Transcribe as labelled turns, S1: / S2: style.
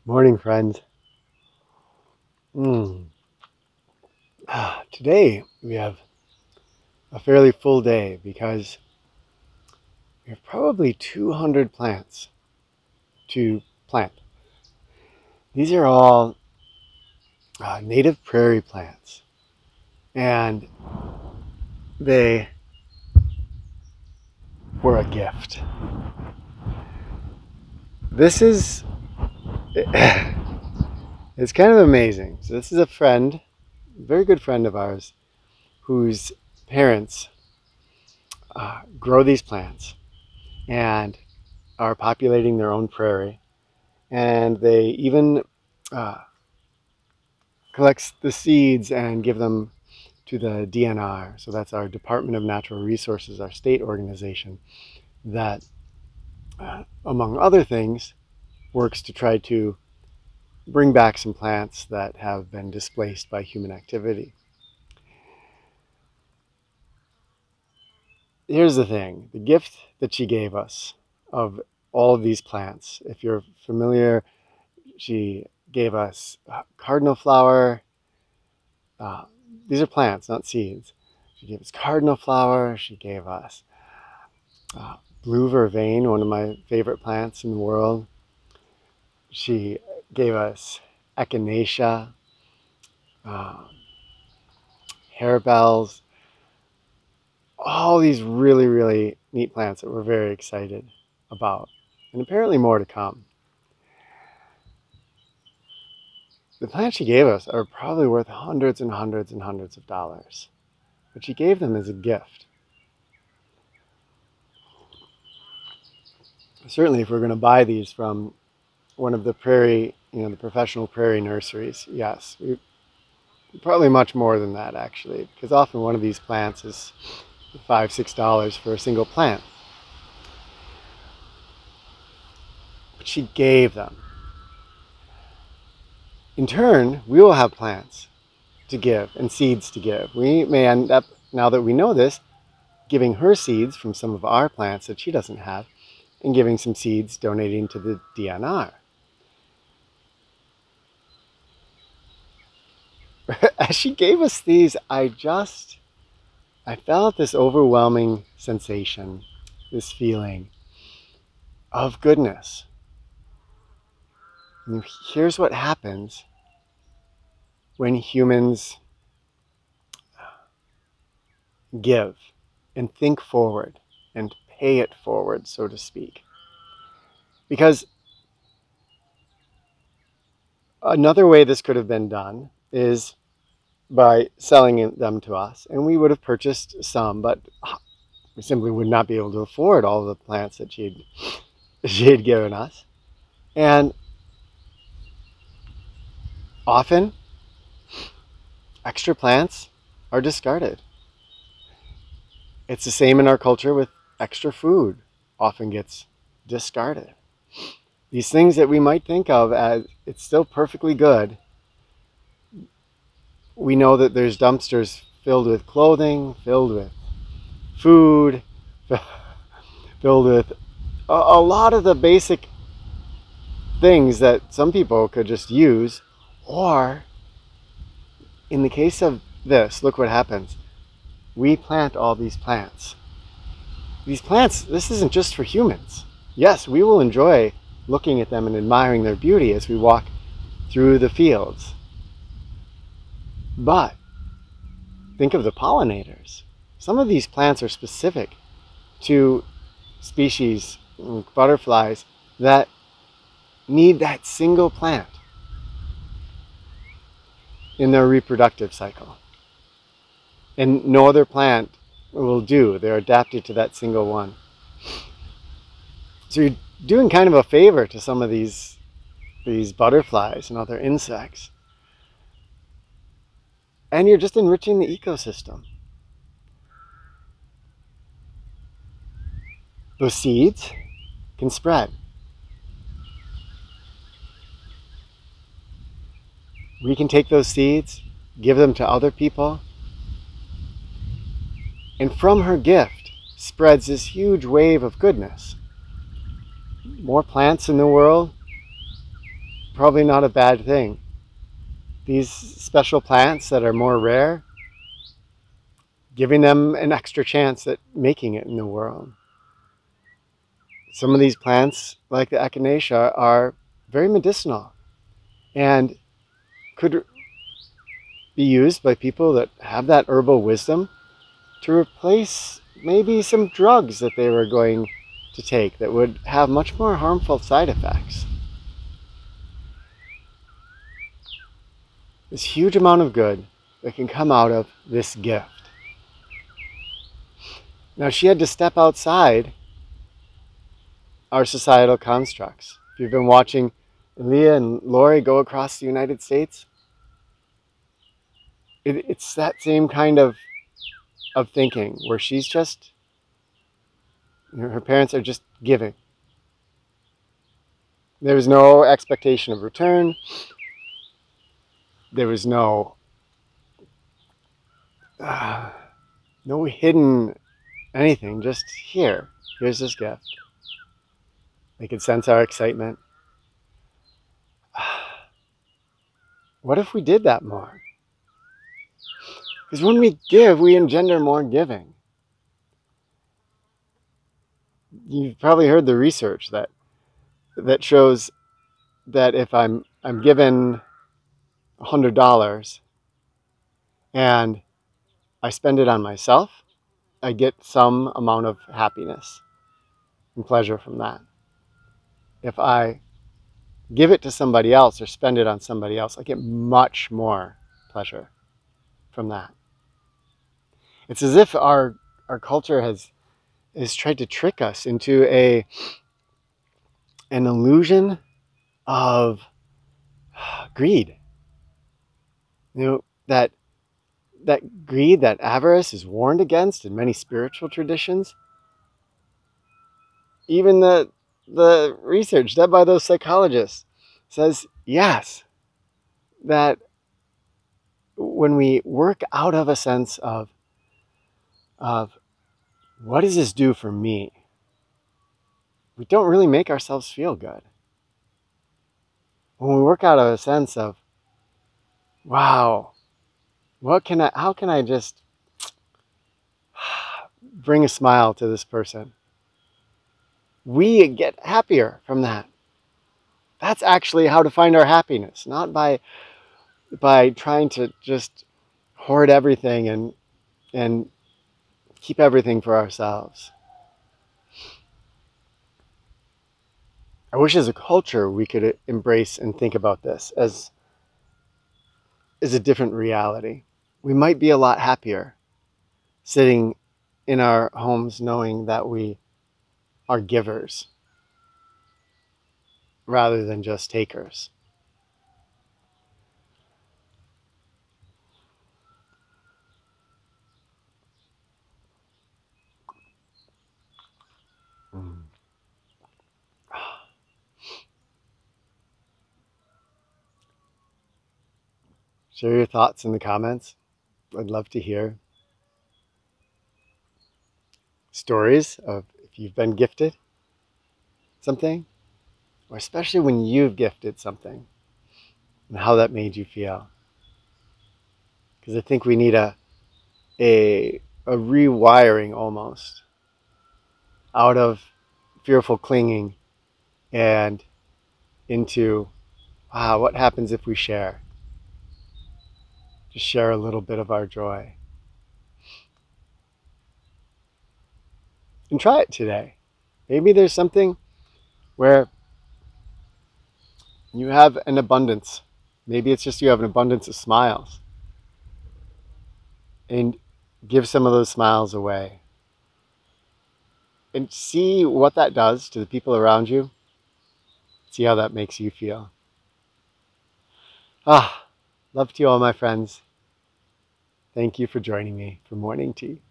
S1: Morning, friends. Today we have a fairly full day because we have probably 200 plants to plant. These are all native prairie plants, and they were a gift. This is it's kind of amazing. So this is a friend, a very good friend of ours, whose parents grow these plants and are populating their own prairie, and they even collects the seeds and give them to the DNR. So that's our Department of Natural Resources, our state organization that, among other things, works to try to bring back some plants that have been displaced by human activity. Here's the thing, the gift that she gave us of all of these plants, if you're familiar, she gave us cardinal flower. These are plants, not seeds. She gave us cardinal flower. She gave us blue vervain, one of my favorite plants in the world. She gave us echinacea, harebells, all these really, really neat plants that we're very excited about, and apparently more to come. The plants she gave us are probably worth hundreds and hundreds and hundreds of dollars, but she gave them as a gift. Certainly, if we're going to buy these from one of the prairie, the professional prairie nurseries, yes, probably much more than that actually, because often one of these plants is $5, $6 for a single plant. But she gave them. In turn, we will have plants to give and seeds to give. We may end up, now that we know this, giving her seeds from some of our plants that she doesn't have, and giving some seeds, donating to the DNR. As she gave us these, I felt this overwhelming sensation, this feeling of goodness. And here's what happens when humans give and think forward and pay it forward, so to speak. Because another way this could have been done is by selling them to us, and we would have purchased some, but we simply would not be able to afford all the plants that she had given us. And often, extra plants are discarded. It's the same in our culture with extra food, often gets discarded. These things that we might think of as it's still perfectly good, we know that there's dumpsters filled with clothing, filled with food, filled with a lot of the basic things that some people could just use. Or in the case of this, look what happens. We plant all these plants. These plants, this isn't just for humans. Yes, we will enjoy looking at them and admiring their beauty as we walk through the fields. But think of the pollinators. Some of these plants are specific to species, butterflies, that need that single plant in their reproductive cycle. And no other plant will do. They're adapted to that single one. So you're doing kind of a favor to some of these butterflies and other insects. And you're just enriching the ecosystem. Those seeds can spread. We can take those seeds, give them to other people, and from her gift spreads this huge wave of goodness. More plants in the world, probably not a bad thing. These special plants that are more rare, giving them an extra chance at making it in the world. Some of these plants, like the echinacea, are very medicinal and could be used by people that have that herbal wisdom to replace maybe some drugs that they were going to take that would have much more harmful side effects. This huge amount of good that can come out of this gift. Now, she had to step outside our societal constructs. If you've been watching Leah and Lori go across the United States, it's that same kind of thinking where she's just, her parents are just giving. There was no expectation of return. There was no hidden anything. Just here's this gift. They could sense our excitement. What if we did that more? Because when we give, we engender more giving. You've probably heard the research that shows that if I'm given $100 and I spend it on myself, I get some amount of happiness and pleasure from that. If I give it to somebody else or spend it on somebody else, I get much more pleasure from that. It's as if our culture has tried to trick us into an illusion of greed. That greed, that avarice is warned against in many spiritual traditions. Even the research done by those psychologists says, yes, that when we work out of a sense of what does this do for me, we don't really make ourselves feel good. When we work out of a sense of, wow, how can I just bring a smile to this person? We get happier from that. That's actually how to find our happiness, not by trying to just hoard everything and keep everything for ourselves. I wish as a culture we could embrace and think about this as a different reality. We might be a lot happier sitting in our homes knowing that we are givers rather than just takers. Share your thoughts in the comments. I'd love to hear stories of if you've been gifted something, or especially when you've gifted something and how that made you feel. Because I think we need a rewiring almost out of fearful clinging and into, wow, what happens if we share? Just share a little bit of our joy. And try it today. Maybe there's something where you have an abundance. Maybe it's just you have an abundance of smiles. And give some of those smiles away. And see what that does to the people around you. See how that makes you feel. Love to you all, my friends. Thank you for joining me for morning tea.